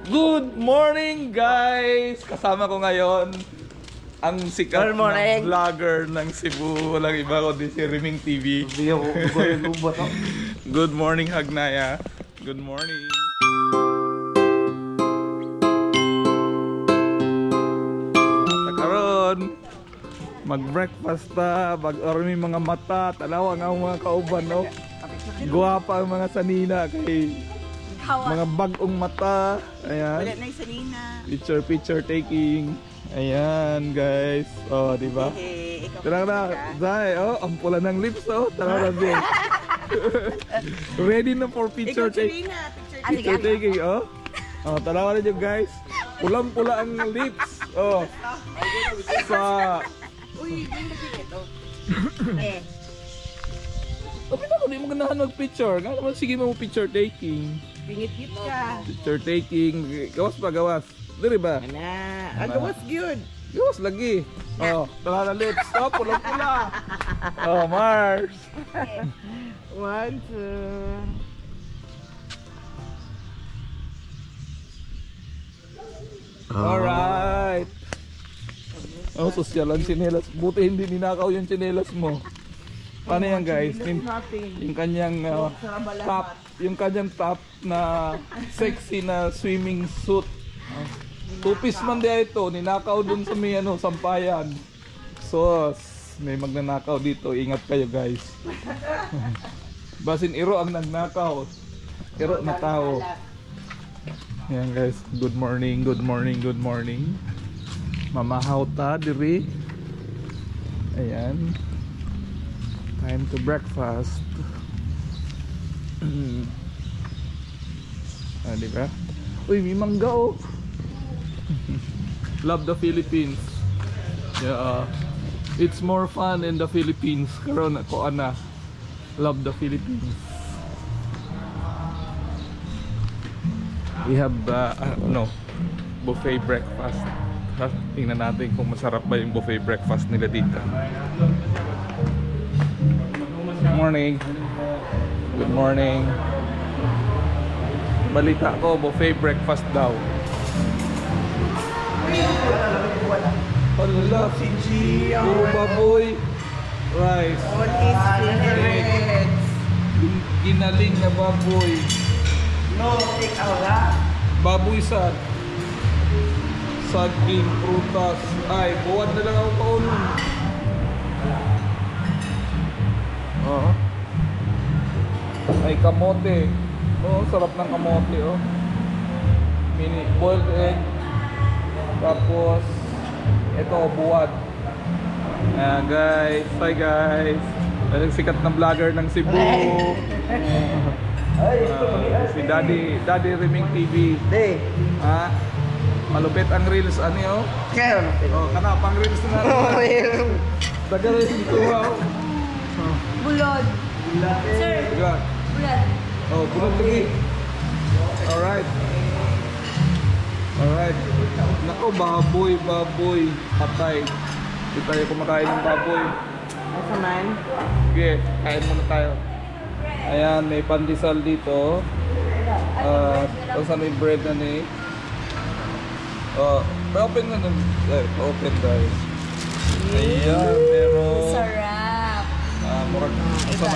Good morning guys! Kasama ko ngayon ang sikat na vlogger ng Cebu. Walang iba kundi si Riming TV. Good morning Hagnaya. Good morning. Karon mag-breakfast ta, mag-ormi mga mata, tanawa nga ang mga kauban, no? Guwapa ang mga sanina kay mga bagong mata. Ayan. Wala na yung sanina. Picture taking. Ayan guys. Oh, di ba? Tara na, Zay. Oh, ang pula ng lips, oh. Tara na, Zay. Ready na for picture taking. Picture taking, oh. Oh, tara na nyo guys. Pulang-pula ang lips. Oh. Sa uy, bring the ticket, oh. Eh. Okay na, hindi mo ganahan mag-picture. Nga naman, sige mo picture taking. Pingit-git ka. Picture taking. Gawas pa, gawas. Diri ba? Ana. Gawas good. Gawas lagi. Oh, tala na lips. Oh, pulang-pula. Oh, Mars. 1, 2. Alright. Oh, sosyalan chinelas. Buti hindi ninakaw yung chinelas mo. Paano yan guys? Yung kanyang top. Yung kanyang top na sexy na swimming suit. Two-piece man diya ito. Ninakaw dun sa may sampayan. So, may magnanakaw dito. Ingat kayo guys. Basin iro ang nagnakaw. Iro na tao. Yan guys. Good morning, good morning, good morning. Mamahaw ta diri. Ayan. Time to breakfast. Diba? Uy, may mangga, oh. Love the Philippines. Yeah, it's more fun in the Philippines. Karon ako ana. Love the Philippines. We have buffet breakfast. Tingnan natin kung masarap ba yung buffet breakfast nila dito. Good morning. Good morning. Balita ko, buffet breakfast daw. Hala, puro baboy. Rice. Ginaling na baboy. No, take out. Baboy sad. Saging, prutas. Ay, buwan na lang ako paunin. Ay, kamote. Oh, sarap ng kamote, oh. Mini boiled egg. Tapos ito, buwad. Ayan guys. Hi guys. Ang sikat na vlogger ng Cebu. Si Daddy Riming TV. Ha? Malupit ang reels ano, oh. Oh, kana pang reels na natin. Daga rin dito, wow. Bulod. Sir. Bulod. Oh, bulod lagi. Alright. Alright. Nako, baboy. Patay. Hindi tayo kumakain ng baboy. Asa man? Sige, kain muna tayo. Ayan, may pandesal dito. Tapos ano yung bread na ni? Open na nun. Open guys. Ayan, meron. Sarap. Murag. Ito.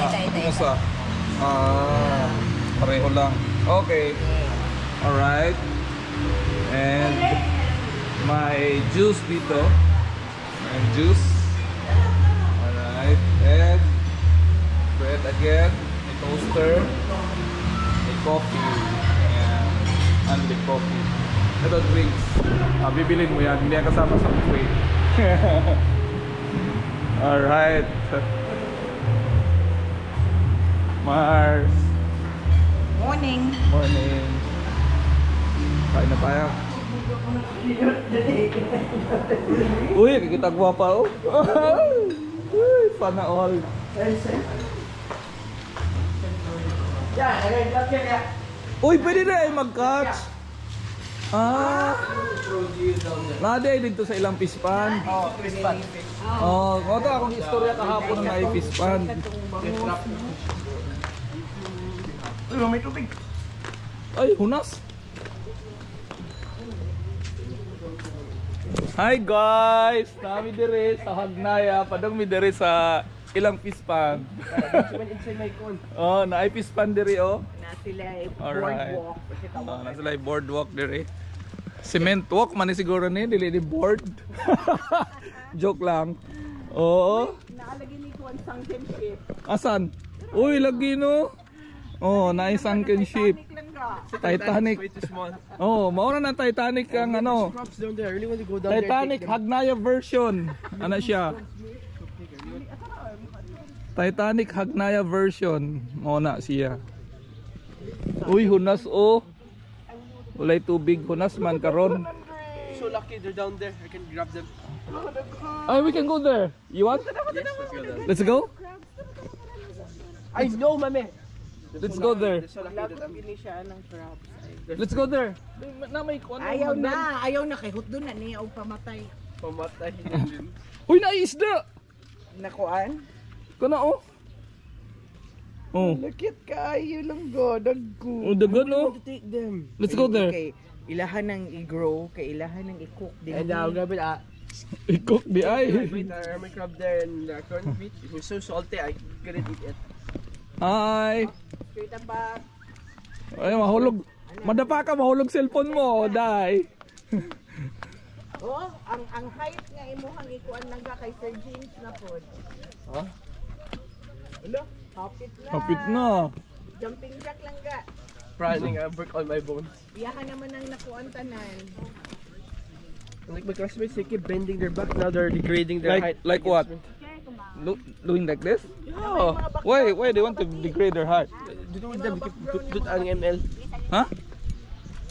Pareho lang. Okay. Alright. And may juice dito. May juice. Alright. And bread again. May toaster. May coffee. Ayan. Only coffee. Ito drinks. Bibilin mo yan. Hindi yan kasama sa buffet. Alright. Mars. Morning. Morning. Kain na tayo. Uy, kikita guwapa, oh. Uy, sana all. Uy, pwede na ay mag-catch. Nade dito sa ilang pispan. Pispan. Ito akong istorya kahapon ng may pispan. Uy, may tubig. Ay, hunas. Hi guys! Nami dire sa Hagnaya. Padong mi dire sa ilang fish pond. Oh, naay fish pond dire oh. Na sila ay Alright. boardwalk. Kasi Oh, na sila boardwalk dire. Cement walk man ni siguro ni dili ni board. Joke lang. Oo. naalagay ni Kuan sunken ship. Asan? Uy, lagi no. Oh, naay sunken ship. Lang ka. Titanic. Way too small. Oh, mauna na Titanic ang ano. Crops down there. I really want to go down Titanic there. Hagnaya version. Ano siya? Titanic Hagnaya version. Mauna siya. Uy, hunas oh. Walay tubig, hunas man karon. So lucky they're down there. I can grab them. Ay, we can go there. You want? Yes, let's go down. Let's go? I know, mame. Let's go there. They're so lucky that I'm Ini siya ng crabs. Let's go there. Na may kuan. Ayaw na kay hutdo na niya og pamatay. pamatay. Uy, naisda. Nakuan? Kana oh. Oh. Lakit kaayo lang go, dagko. Oh, dagan oh. To take them. Let's go there. Kay ilahan nang i-grow, kay ilahan nang i-cook din. And now, grab it. I-cook di ay. Wait, my crab there and the corned beef. It's so salty. I couldn't eat it. Hi. Straight up back. Ay, mahulog. Madapa ka, mahulog cellphone mo. Dai. Oh, ang height nga imuhang ikuan lang ka kay Sir James na pod. Ha? Hello? Hapit na. Kapit na. Jumping jack lang ka. Running, I broke all my bones. Biyahan naman ang nakuan tanan. Like my classmates, they keep bending their back. Now they're degrading their height. Like what? Doing like this? Oh, Why they want to degrade their height? dito with them, put ang ML. Ha?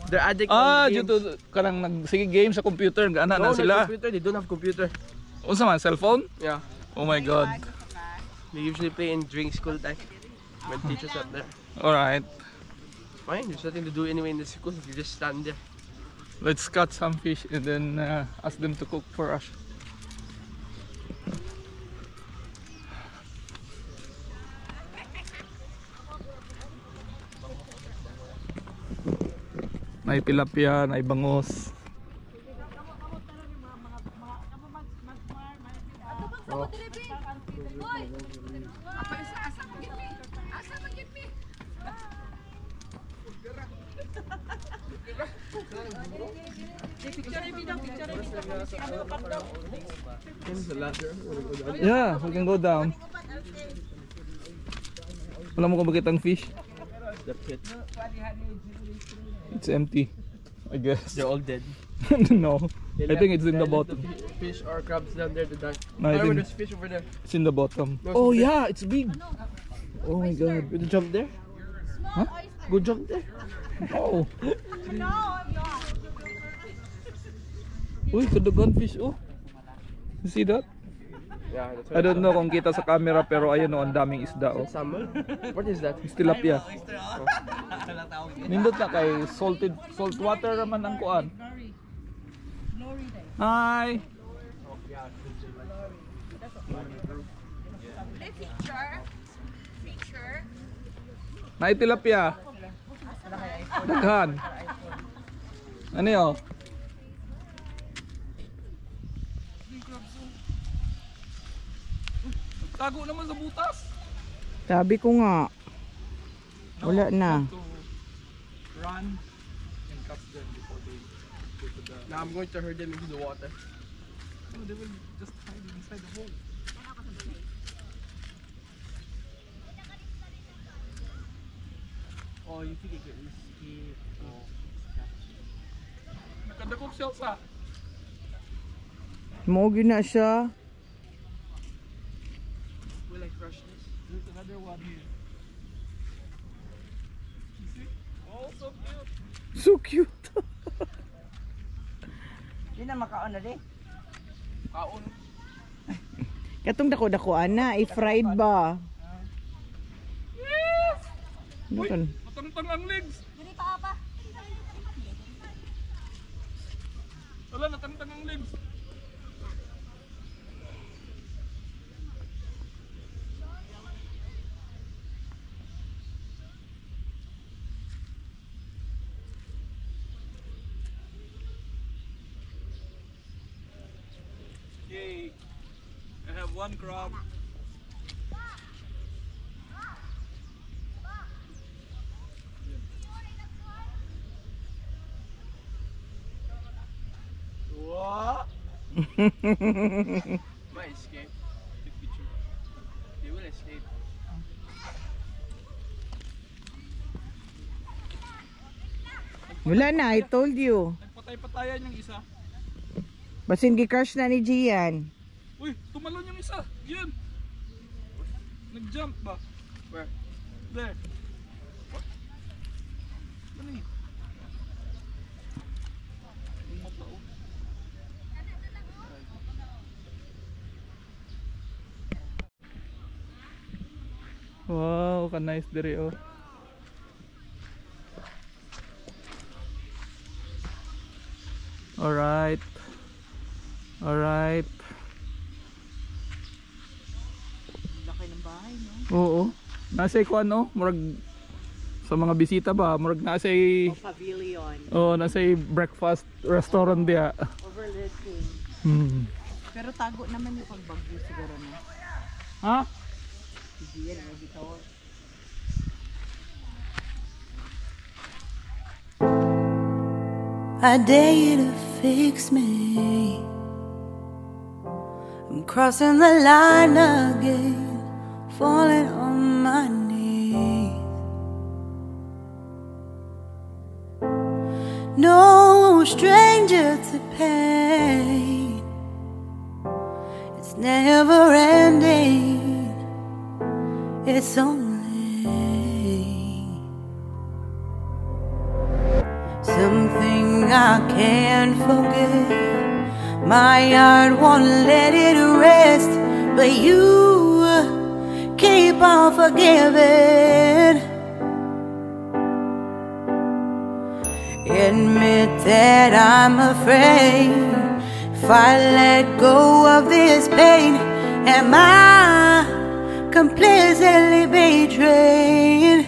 They're addict Ah, on due games. to kanang nagsige game sa computer, gana No, na sila. computer, they don't have computer. Unsa man, cellphone? Yeah, Oh my god. they usually play in during school time when teachers are there. All right. Fine, there's nothing to do anyway in the school. You just stand there. Let's cut some fish and then ask them to cook for us. May tilapia, may bangos. Yeah, we can go down. Wala mo kung bakit ang fish? The pit. It's empty, I guess. They're all dead. No, I think it's in the bottom. Fish or crabs down there to die. No, I Oh, think there's fish over there. it's in the bottom. No, Oh it's there. yeah, it's big. Oh my god. With the jump there? Huh? Go jump there. Oh. Uy, kadugan fish oh. You see that? Yeah, that's I don't know kung kita sa camera pero ayun oh, ang daming isda oh. Salmon? What is that? It's tilapia. Nindot na kay salt water naman ang kuan. Hi. Nay tilapia. Daghan. Ano yun? Tago naman sa butas. Sabi ko nga. Wala na. To run and catch them before they go to the... Now I'm going to herd them into the water. No, they will just hide inside the hole. Oh, you think it could escape? Oh, Nakadakop siya sa... Mogi na siya. will I crush this? There's another one here. You see? Oh, so cute. So cute. Di na makaon na di. Kaon. Katong dako-dakoan na. I-fried ba? Yes! Ano Uy, kan? matangtang ang legs. Dili pa apa. Wala, natangtang ang legs. One crab. What? Might escape. Take picture. They will escape. Wala na, I told you. Nagpatay-patayan yung isa. Basin gi-crush na ni Gian. Uy, tumalon yung isa. Yan. Nag-jump ba? Where? There. Ano eh? Yung mata, oh. Wow, ka-nice dire oh. Alright. Alright. Laki ng bahay, no? Oo. Nasa ko ano, murag sa mga bisita ba, murag nasa Pavilion. nasa breakfast restaurant dia. Overlooking. Pero tago naman yung pagbagyo siguro na. Ha? Si Gian, may bitaw. I dare you to fix me. I'm crossing the line again, falling on my knees. No stranger to pain, it's never ending, it's only something I can't forget. My heart won't let it rest, but you keep on forgiving. Admit that I'm afraid if I let go of this pain, am I completely betrayed?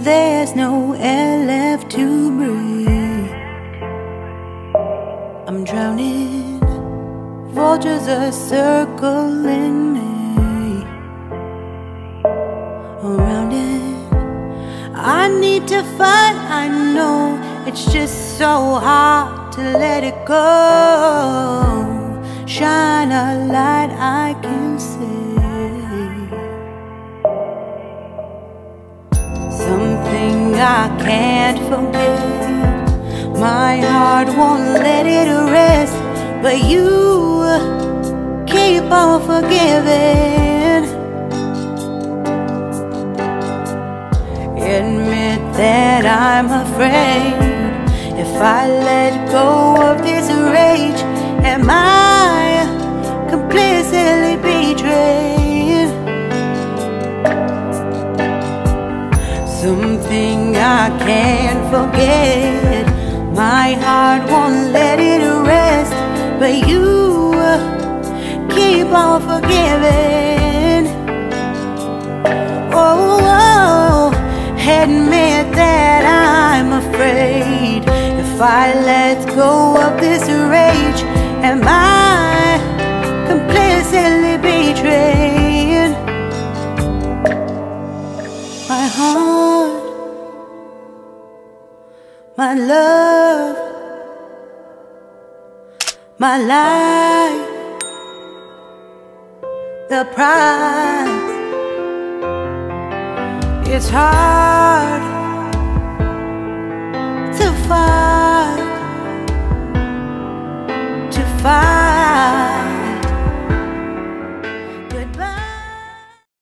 There's no air left to breathe. I'm drowning, vultures are circling me around it. I need to fight, I know it's just so hard to let it go. Shine a light I can see. Something I can't forget. My heart won't let it rest, but you keep on forgiving. Admit that I'm afraid if I let go of this rage, am I completely betrayed? Something I can't forget. My heart won't let it rest, but you keep on forgiving. Oh, admit that I'm afraid if I let go of this rage, am I completely betrayed? My heart, my love, my life, the price. It's hard to fight,